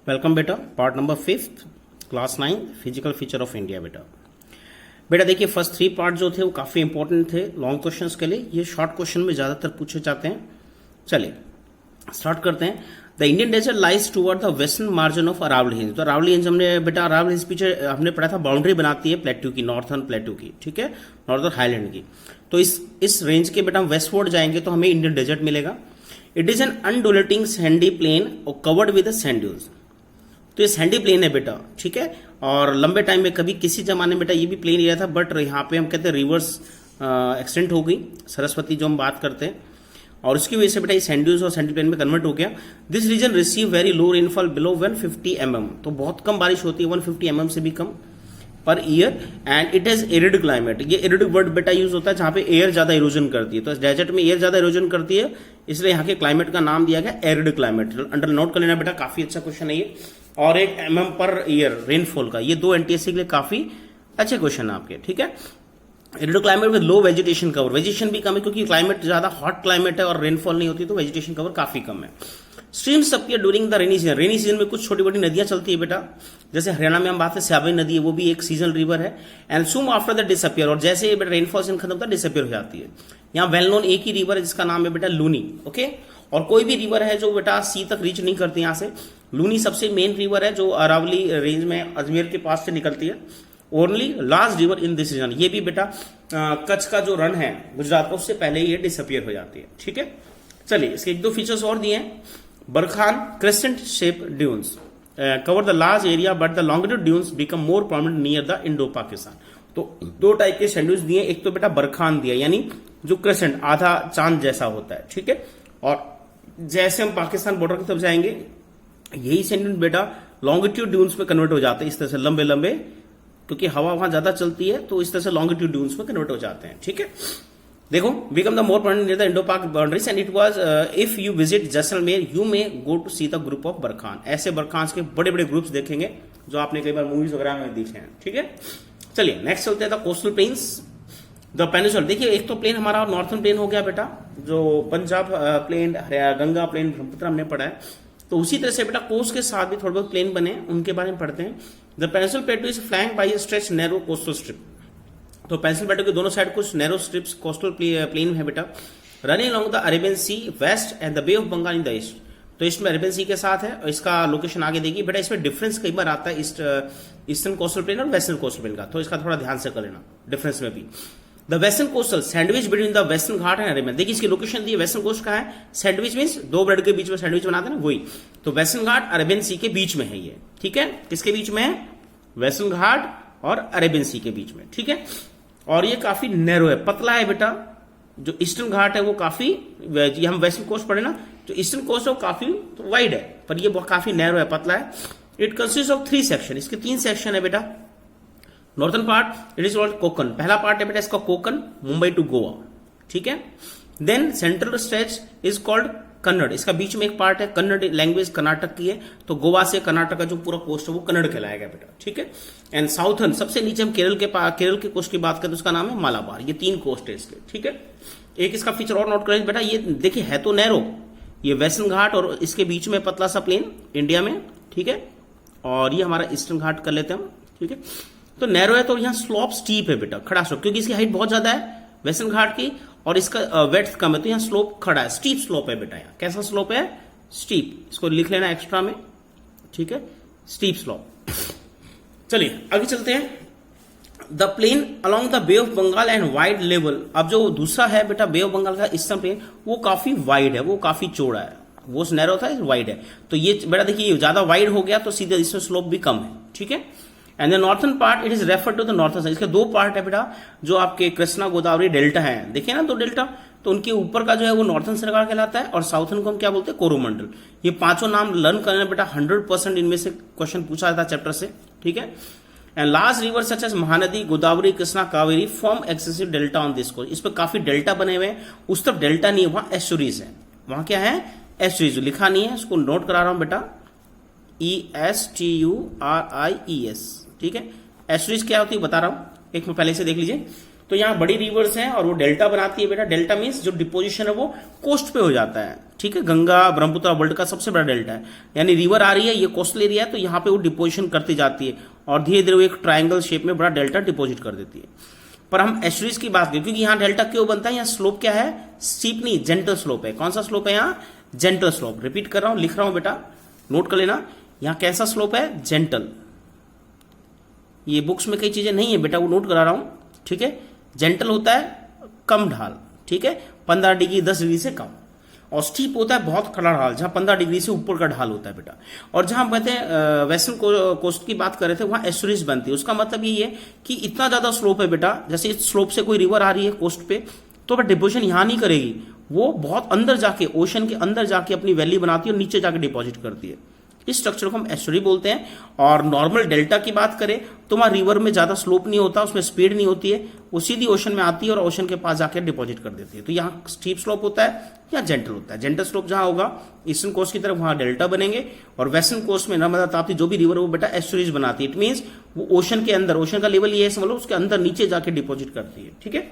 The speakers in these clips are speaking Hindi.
वेलकम बेटा, part number 5 class 9 physical feature of India. बेटा देखिए, फर्स्ट 3 पार्ट जो थे वो काफ़ी इंपॉर्टेंट थे लॉन्ग क्वेश्चंस के लिए। ये शॉर्ट क्वेश्चन में ज़्यादातर पूछे जाते हैं। चलिए स्टार्ट करते हैं। The Indian desert lies toward the western margin of Aravalli hills. तो अरावली हिल्स हमने बेटा अरावली हिल्स पीछे हमने पढ़ा था, बाउंड्री बनाती है प्लेट्यू की, नॉर्थर्न प्लेट्यू की, ठीक है, नॉर्थर्न हाईलैंड की। तो इस रेंज के बेटा हम वेस्टवर्ड जाएंगे तो हमें इंडियन डेजर्ट मिलेगा। It is an undulating sandy plain और कवर्ड विद सैंड ड्यून्स। तो ये सैंडी प्लेन है बेटा, ठीक है, और लंबे टाइम में कभी किसी जमाने में बेटा ये भी प्लेन एरिया था, बट यहाँ पे हम कहते हैं रिवर्स एक्सटेंट हो गई सरस्वती जो हम बात करते हैं, और उसकी वजह से बेटा ये सैंड ड्यून्स और सैंडी प्लेन में कन्वर्ट हो गया। This region receive very low rainfall below 150 mm। तो बहुत कम बारिश होती है, 150 mm से भी कम per year. And it has arid climate. ये एरिड वर्ड बेटा यूज होता है जहां पे एयर ज्यादा इरोजन करती है। तो डेजर्ट में एयर ज्यादा इरोजन करती है, इसलिए यहाँ के क्लाइमेट का नाम दिया गया एरिड क्लाइमेट। अंडर नोट कर लेना बेटा, काफी अच्छा क्वेश्चन है ये। और 1 mm पर ईयर रेनफॉल का, ये 2 NTSC के लिए काफी अच्छे क्वेश्चन है आपके, ठीक है। Arid climate with low vegetation cover. Vegetation भी कम है क्योंकि क्लाइमेट ज्यादा हॉट क्लाइमेट है और रेनफॉल नहीं होती, तो वेजिटेशन कवर काफी कम है। Streams appear during the rainy season. Rainy season में कुछ छोटी बड़ी नदियां चलती है बेटा, जैसे हरियाणा में हम बात है स्याबई नदी है, वो भी एक सीजनल रिवर है। एंड सूम आफ्टर द डिसअपियर, और जैसे बेटा रेनफॉल सीजन खत्म होता है डिसअपियर हो जाती है। यहाँ वेल नोन एक ही रिवर है जिसका नाम है बेटा लूनी, ओके। और कोई भी रिवर है जो बेटा सी तक रीच नहीं करती यहाँ से। लूनी सबसे मेन रिवर है जो अरावली रेंज में अजमेर के पास से निकलती है। Only last river in this region. ये भी बेटा कच्छ का जो रन है गुजरात का, उससे पहले ये डिसअपियर हो जाती है, ठीक है। चलिए इसके 1-2 फीचर्स और दिए हैं। Barchan crescent shape dunes cover the large area but the longitude dunes become more prominent near the Indo Pakistan. तो 2 टाइप के सैंड ड्यून्स दिए। एक तो बेटा बरखान दिया, यानी जो क्रेसेंट आधा चांद जैसा होता है, ठीक है। और जैसे हम पाकिस्तान बॉर्डर की तरफ जाएंगे यही सैंड ड्यून बेटा लॉन्गिट्यूड ड्यून्स में कन्वर्ट हो जाते हैं, इस तरह से लंबे लंबे, क्योंकि हवा वहां ज्यादा चलती है तो इस तरह से लॉन्गिट्यूड ड्यून्स में कन्वर्ट हो जाते हैं, ठीक है। देखो, become the more prominent near the Indo Pak boundaries and it was if you visit Jaisalmer you may go to see the group of barchan. ऐसे बरखान के बड़े बड़े ग्रुप्स देखेंगे जो आपने कई बार मूवीज वगैरह में देखे हैं, ठीक है। चलिए नेक्स्ट चलते हैं the coastal planes the peninsula. देखिए एक तो प्लेन हमारा नॉर्थर्न प्लेन हो गया बेटा, जो पंजाब प्लेन, गंगा प्लेन, ब्रह्मपुत्र हमने पढ़ा है। तो उसी तरह से बेटा कोस्ट के साथ भी थोड़े बहुत प्लेन बने, उनके बारे में पढ़ते हैं। The peninsula plateau is flanked by a stretch narrow coastal strip. तो पेंसिल प्लेटू के दोनों साइड कुछ नैरो स्ट्रिप्स कोस्टल प्लेन है बेटा, running along the Arabian Sea west and the Bay of Bengal in the east. तो ईस्ट में अरेबियन सी के साथ है, और इसका लोकेशन आगे देगी बेटा। इसमें डिफरेंस कई बार आता है ईस्टर्न कोस्टल प्लेन और वेस्टर्न कोस्टल प्लेन का, तो इसका थोड़ा ध्यान से कर लेना डिफरेंस में भी। The western coastal sandwich between the western Ghat and Arabian. देखिए इसकी लोकेशन दी है, वेस्टर्न कोस्ट का है। सैंडविच मीन्स 2 ब्रेड के बीच में सैंडविच बनाते हैं ना, वही। तो वेस्टर्न घाट अरेबियन सी के बीच में है ये, ठीक है। किसके बीच में है? वेस्टर्न घाट और अरेबियन सी के बीच में, ठीक है। और ये काफी नैरो है, पतला है बेटा। जो ईस्टर्न घाट है वो काफी, ये हम वेस्टर्न कोस्ट पढ़े ना, जो ईस्टर्न कोस्ट है वो काफी वाइड है, पर ये काफी नैरो है, पतला है। It consist of 3 section. इसके 3 सेक्शन है बेटा। Northern part it is called Konkan. पहला पार्ट है बेटा इसका कोकन, मुंबई टू गोवा, ठीक है। Then central stretch is called Kannada. इसका बीच में एक पार्ट है, कन्नड़ लैंग्वेज कर्नाटक की है, तो गोवा से कर्नाटक का जो पूरा कोस्ट है वो कन्नड़ कहलाएगा बेटा, ठीक है। एंड साउथर्न, सबसे नीचे हम केरल के कोस्ट की बात करें तो उसका नाम है मालाबार। ये 3 कोस्ट है इसके, ठीक है। एक इसका फीचर और नोट करें बेटा, ये देखिए है तो नैरो, ये वेस्टर्न घाट और इसके बीच में पतला सा प्लेन इंडिया में, ठीक है। और ये हमारा ईस्टर्न घाट कर लेते हैं हम, ठीक है। तो नैरो है तो यहाँ स्लोप स्टीप है बेटा, खड़ा स्लोप, क्योंकि इसकी हाइट बहुत ज्यादा है वेस्टर्न घाट की और इसका वेड्थ कम है, तो यहाँ स्लोप खड़ा है, स्टीप स्लोप है बेटा। यहाँ कैसा स्लोप है? स्टीप। इसको लिख लेना एक्स्ट्रा में, ठीक है, स्टीप स्लोप। चलिए आगे चलते हैं। The plain along the Bay of Bengal and wide level. अब जो दूसरा है बेटा बे ऑफ बंगाल का ईस्टर्न प्लेन, वो काफी वाइड है, वो काफी चौड़ा है, वो नैरो था, वाइड है। तो ये बेटा देखिए ज्यादा वाइड हो गया तो सीधे इसमें स्लोप भी कम है, ठीक है। And the northern part it is refer to the northern side. इसके 2 पार्ट है बेटा, जो आपके कृष्णा गोदावरी डेल्टा है, देखिए ना 2 डेल्टा, तो उनके ऊपर का जो है वो नॉर्थर्न सरकार कहलाता है और साउथर्न को हम क्या बोलते हैं? कोरोमंडल। ये 5 नाम लर्न करना बेटा, 100% इनमें से क्वेश्चन पूछा जाता है चैप्टर से, ठीक है। And large river such as Mahanadi, Godavari, Krishna, Kaveri form excessive delta on this coast. इस पर काफी डेल्टा बने हुए हैं। उस तरफ डेल्टा नहीं है, वहां एस्टुरीज है। वहां क्या है? एस्टुरीज। लिखा नहीं है, उसको नोट करा रहा हूं बेटा, ESTURIES, ठीक है। एस्टुरीज क्या होती है बता रहा हूं, एक में पहले से देख लीजिए। तो यहाँ बड़ी रिवर्स हैं और वो डेल्टा बनाती है बेटा। डेल्टा मीन्स जो डिपोजिशन है वो कोस्ट पे हो जाता है, ठीक है। गंगा ब्रह्मपुत्र वर्ल्ड का सबसे बड़ा डेल्टा है, यानी रिवर आ रही है, ये कोस्टल एरिया है, तो यहाँ पे वो डिपोजिशन करती जाती है और धीरे धीरे वो एक ट्राइंगल शेप में बड़ा डेल्टा डिपोजिट कर देती है। पर हम एस्चुरीज की बात करें, क्योंकि यहाँ डेल्टा क्यों बनता है, यहाँ स्लोप क्या है, स्टीप नहीं, जेंटल स्लोप है। कौन सा स्लोप है यहाँ, जेंटल स्लोप। रिपीट कर रहा हूं, लिख रहा हूं बेटा, नोट कर लेना। यहाँ कैसा स्लोप है, जेंटल। ये बुक्स में कई चीजें नहीं है बेटा, वो नोट करा रहा हूं, ठीक है। जेंटल होता है कम ढाल, ठीक है, 15 डिग्री 10 डिग्री से कम। और स्टीप होता है बहुत खड़ा ढाल, जहां 15 डिग्री से ऊपर का ढाल होता है बेटा। और जहां कहते हैं वेस्टर्न कोस्ट की बात कर रहे थे, वहां एस्चुरीज बनती है। उसका मतलब ये है कि इतना ज्यादा स्लोप है बेटा, जैसे इस स्लोप से कोई रिवर आ रही है कोस्ट पे, तो डिपोजिशन यहां नहीं करेगी, वो बहुत अंदर जाके, ओशन के अंदर जाके अपनी वैली बनाती है और नीचे जाके डिपॉजिट करती है। इस स्ट्रक्चर को हम एस्चुरी बोलते हैं। और नॉर्मल डेल्टा की बात करें तो वहां रिवर में ज्यादा स्लोप नहीं होता, उसमें स्पीड नहीं होती है, वो सीधी ओशन में आती है और ओशन के पास जाकर डिपॉजिट कर देती है। तो यहाँ स्टीप स्लोप होता है या जेंटल होता है। जेंटल स्लोप जहां होगा ईस्टर्न कोस्ट की तरफ, वहां डेल्टा बनेंगे, और वेस्टर्न कोस्ट में नर्मदा ताप्ती जो भी रिवर है वो बेटा एस्चुरीज बनाती है। इट मीन्स वो ओशन के अंदर, ओशन का लेवल ये है समझ लो, उसके अंदर नीचे जाके डिपॉजिट करती है, ठीक है।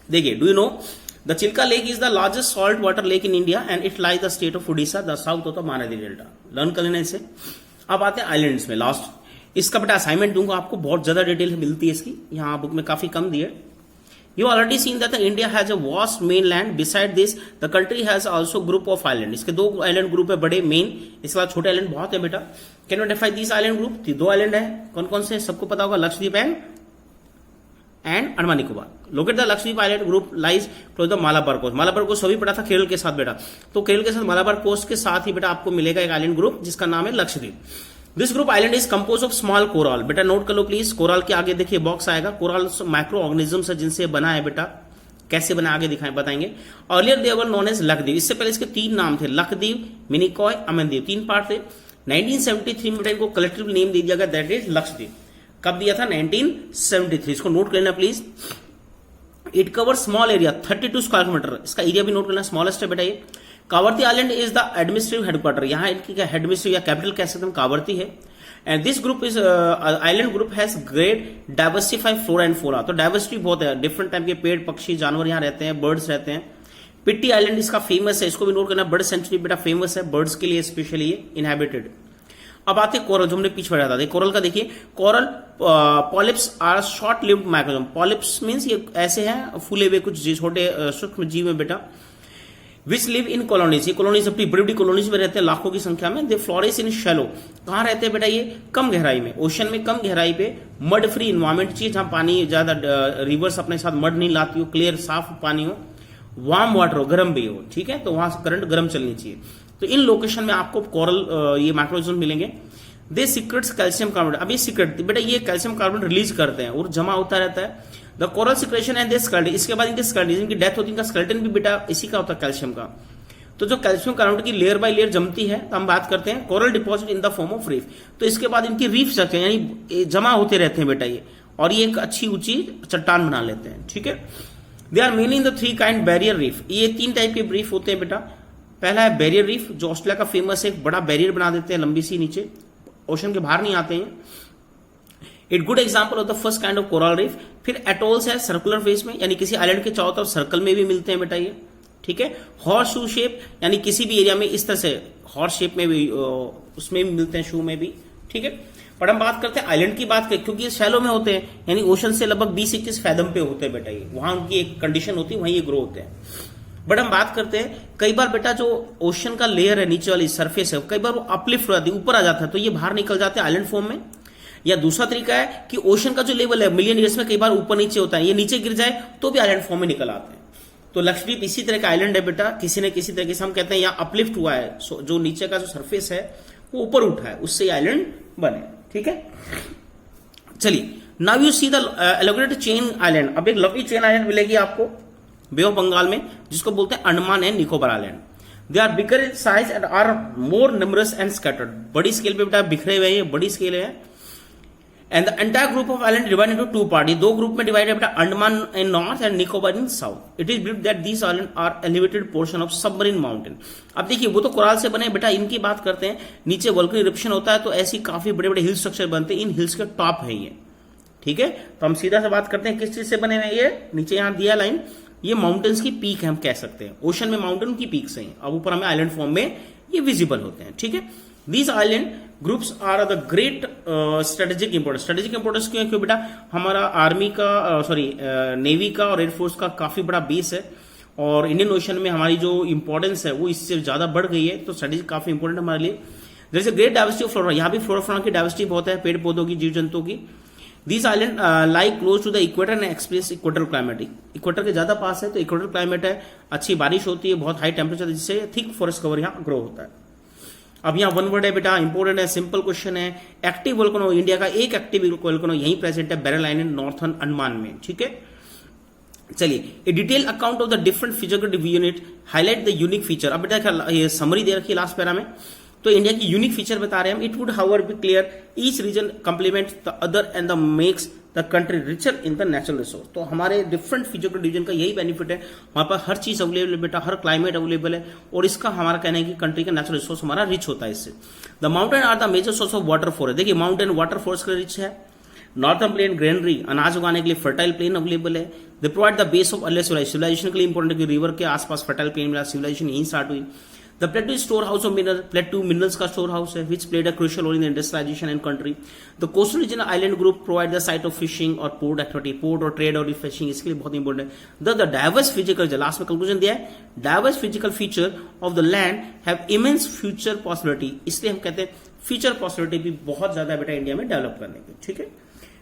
देखिए, do you know the Chilka lake is the largest salt water lake in India and it lies the state of Orissa, the south of the Mahanadi delta. Learn कर लेना इसे। अब आते हैं आइलैंड्स में, लास्ट। इसका बेटा असाइनमेंट दूंगा आपको, बहुत ज्यादा डिटेल मिलती है इसकी, यहाँ बुक में काफी कम दी है। You already seen that India has a vast mainland. Beside this, the country has also group of island. इसके दो आइलैंड ग्रुप है बड़े मेन, इसके बाद छोटे आइलैंड बहुत है बेटा। Can you define these island group? दो आइलैंड है, कौन कौन से सबको पता होगा, Lakshadweep and Andaman Nicobar. Locate the Lakshadweep island group lies close the Malabar coast. Malabar coast सभी पढ़ा था केरल के साथ बेटा, तो केरल के साथ मालाबार कोस्ट के साथ ही बेटा आपको मिलेगा एक आइलैंड ग्रुप जिसका नाम है Lakshadweep. This group island is compose of small coral. बेटा नोट कर लो प्लीज, कोरल के आगे देखिए बॉक्स आएगा, कोरल माइक्रो ऑर्गेनिजम्स है जिनसे बना है बेटा। कैसे बना आगे दिखाएं बताएंगे। Earlier they were known as Lakshadweep, इससे पहले इसके 3 नाम थे, लक्षद्वीप, मिनिकॉय, अमनद्वीप, 3 पार्ट थे। 1973 में इनको कलेक्टिव नेम दे दिया गया, दैट इज लक्षद्वीप। कब दिया था, 1973। इसको नोट कर लेना please. It cover small area 32 square kilometre, इसका एरिया भी नोट करना, स्मॉलेस्ट है बेटा ये। Kavaratti island is the administrative headquarter, यहाँ इनकी एडमिनिस्ट्रेटिव या कैपिटल कह सकते हैं कावर्ती है। And this group is island group has great diversified flora and fauna, तो डाइवर्सिटी बहुत है, डिफरेंट टाइप के पेड़ पक्षी जानवर यहाँ रहते हैं, बर्ड्स रहते हैं। पिट्टी आइलैंड इसका फेमस है, इसको भी नोट करना, बर्ड सेंचुरी बेटा फेमस है बर्ड्स के लिए, स्पेशली ये इनहेबिटेड। अब आते कोरल, जो हमने पीछे पढ़ा था, कोरल का देखिए, coral polyps are short lived microorganism. Polyps means ये ऐसे हैं फूले हुए कुछ छोटे सूक्ष्म जीव में बेटा, विच लिव इन कॉलोनीज, ये कॉलोनीज अपनी बड़ी बड़ी कॉलोनीज में रहते हैं लाखों की संख्या में। दे फ्लोरिश इन शैलो, कहां रहते हैं बेटा ये, कम गहराई में, ओशन में कम गहराई पे। मड फ्री इन्वायरमेंट चाहिए, जहां पानी ज्यादा रिवर्स अपने साथ मड नहीं लाती हो, क्लियर साफ पानी हो, वार्म वाटर हो, गर्म भी हो, ठीक है, तो वहां से करंट गर्म चलनी चाहिए। तो इन लोकेशन में आपको कोरल ये माइक्रोजोन मिलेंगे। दे सीक्रेट्स कैल्शियम कार्बोनेट, अब ये सीक्रेट बेटा ये कैल्शियम कार्बोनेट रिलीज करते हैं और जमा होता रहता है। The coral secretion and skeleton, इसके बाद इनके स्केलेटन, इनकी डेथ होती है, इनका स्केलेटन भी बेटा इसी का होता है, कैल्शियम का। तो जो कैल्शियम कार्बोनेट की लेयर बाय लेयर जमती है, तो हम बात करते हैं coral deposit in the form of reef. तो इसके बाद इनकी रीफ जाते हैं, यानी जमा होते रहते हैं बेटा ये, और ये एक अच्छी ऊंची चट्टान बना लेते हैं, ठीक है। They are mainly in the 3 kind barrier reef, ये 3 टाइप के रीफ होते हैं बेटा। पहला है बैरियर रीफ, जो ऑस्ट्रेलिया का फेमस है, एक बड़ा बैरियर बना देते हैं लंबी सी, नीचे ओशन के बाहर नहीं आते हैं। It good example of the first kind of coral reef. फिर एटोल्स है सर्कुलर फेस में, यानी किसी आइलैंड के चारों तरफ सर्कल में भी मिलते हैं बेटा ये, ठीक है। हॉर्स शू शेप, यानी किसी भी एरिया में इस तरह से हॉर्स शेप में भी उसमें भी मिलते हैं, शू में भी, ठीक है। पर हम बात करते हैं आइलैंड की बात करें, क्योंकि ये शैलो में होते हैं, यानी ओशन से लगभग 20-21 फैदम पे होते हैं बेटा ये, वहां उनकी एक कंडीशन होती है, वहीं ये ग्रो होते हैं। बट हम बात करते हैं, कई बार बेटा जो ओशन का लेयर है, नीचे वाली सरफेस है, कई बार वो अपलिफ्ट हो जाती है, ऊपर आ जाता है, तो ये बाहर निकल जाते हैं आइलैंड फॉर्म में। या दूसरा तरीका है कि ओशन का जो लेवल है मिलियन ईयर्स में कई बार ऊपर नीचे होता है, ये नीचे गिर जाए तो भी आइलैंड फॉर्म में निकल आते हैं। तो लक्षद्वीप इसी तरह का आइलैंड है बेटा, किसी न किसी तरीके से हम कहते हैं यहाँ अपलिफ्ट हुआ है, जो नीचे का जो सरफेस है वो ऊपर उठा है, उससे आइलैंड बने, ठीक है। चलिए, now you see the elongated chain island. अब एक लंबी चेन आइलैंड मिलेगी आपको बे ऑफ बंगाल में, जिसको बोलते हैं Andaman and Nicobar island. They are bigger in size and are more numbers and scattered, बड़ी स्केल पे बेटा बिखरे हुए हैं, बड़ी स्केल है। And the entire group of island divide into 2 part, ये 2 ग्रुप में डिवाइड है बेटा, Andaman in north and Nicobar in south. It is believed that these island are elevated portion of submarine mountain. अब देखिए, वो तो कोराल से बने बेटा, इनकी बात करते हैं, नीचे वोल्केनिक इरप्शन होता है तो ऐसी काफी बड़े बड़े हिल स्ट्रक्चर बनते हैं, इन हिल्स के टॉप है ये, ठीक है। तो हम सीधा से बात करते हैं किस चीज से बने हुए, ये नीचे यहां दिया लाइन, ये माउंटेन्स की पीक है हम कह सकते हैं, ओशन में माउंटेन की पीक्स हैं, अब ऊपर हमें आइलैंड फॉर्म में ये विजिबल होते हैं, ठीक है। These island groups are the great strategic importance. Strategic importance क्यों है, क्यों बेटा हमारा आर्मी का नेवी का और एयरफोर्स का काफी बड़ा बेस है, और इंडियन ओशन में हमारी जो इंपॉर्टेंस है वो इससे ज्यादा बढ़ गई है, तो स्ट्रेटेजी काफी इंपॉर्टेंट हमारे लिए। There is a great diversity of flora, यहाँ भी फ्लोरा फौना की डाइवर्सिटी बहुत है, पेड़ पौधों की, जीव जंतुओं की। These island lie close to the equator and experience equatorial climate. Equator के ज्यादा पास है तो इक्वेटोरियल क्लाइमेट है, अच्छी बारिश होती है, बहुत हाई टेम्परेचर, जिससे थिक फॉरेस्ट कवर यहाँ ग्रो होता है। अब यहाँ वन वर्ड है बेटा, इंपोर्टेंट है, सिंपल क्वेश्चन है। एक्टिव वोल्केनो, इंडिया का एक एक्टिव वोल्केनो यहीं प्रेजेंट है, बैरल आइलैंड नॉर्थर्न अंडमान में, ठीक है। चलिए, ए detail account of the different physiography unit highlight the unique feature. अब बेटा ये समरी दे रखी है लास्ट पैरा में, तो इंडिया की यूनिक फीचर बता रहे हैं हम। It would however be clear each region complement the other and the makes the country richer in the natural resource. तो हमारे डिफरेंट फिजियोग्राफी डिवीजन का यही बेनिफिट है, हमारे पास हर चीज अवेलेबल है बेटा, हर क्लाइमेट अवेलेबल है, और इसका हमारा कहना है कि कंट्री का नेचुरल रिसोर्स हमारा रिच होता है इससे। The mountain are the major source of water for है, देखिए माउंटेन वाटर फोर्स के रिच है। नॉर्थर्न प्लेन ग्रेनरी, अनाज उगाने के लिए फर्टाइल प्लेन अवेलेबल है। They provide the base of earlier civilisation के लिए इंपॉर्टेंट है कि रिवर के आसपास फर्टाइल प्लेन मिला, सिविलाइजेशन यहीं स्टार्ट हुई। The plateau storehouse of mineral, plateau minerals का स्टोर हाउस है, which played a crucial role in industrialisation and country. The coastal region island group provide the site of fishing और पोर्ट एक्टिविटी, पोर्ट और ट्रेड और फिशिंग इसके लिए बहुत इंपॉर्टेंट है। द डाइवर्स फिजिकल, लास्ट में कंक्लूजन दिया है, diverse physical feature of the land have immense future possibility, इसलिए हम कहते हैं फ्यूचर पॉसिबिलिटी भी बहुत ज्यादा है बेटा इंडिया में डेवलप करने की, ठीक है।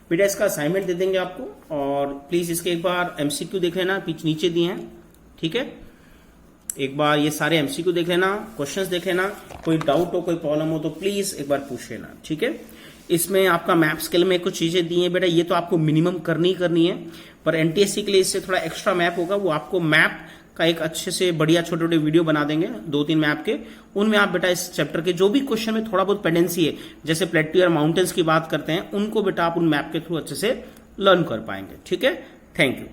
बेटा इसका असाइनमेंट दे देंगे आपको, और प्लीज इसके एक बार एमसीक्यू देख लेना, पीछे नीचे दिए हैं, ठीक है। एक बार ये सारे एमसीक्यू देख लेना, क्वेश्चंस देख लेना, कोई डाउट हो, कोई प्रॉब्लम हो तो प्लीज एक बार पूछ लेना, ठीक है। इसमें आपका मैप स्किल में कुछ चीजें दी हैं बेटा, ये तो आपको मिनिमम करनी है, पर एनटीएससी के लिए इससे थोड़ा एक्स्ट्रा मैप होगा, वो आपको मैप का एक अच्छे से बढ़िया छोटे छोटे वीडियो बना देंगे 2-3 मैप के, उनमें आप बेटा इस चैप्टर के जो भी क्वेश्चन में थोड़ा बहुत पेंडेंसी है, जैसे प्लेट्यू और माउंटेन्स की बात करते हैं, उनको बेटा आप उन मैप के थ्रू अच्छे से लर्न कर पाएंगे, ठीक है। Thank you.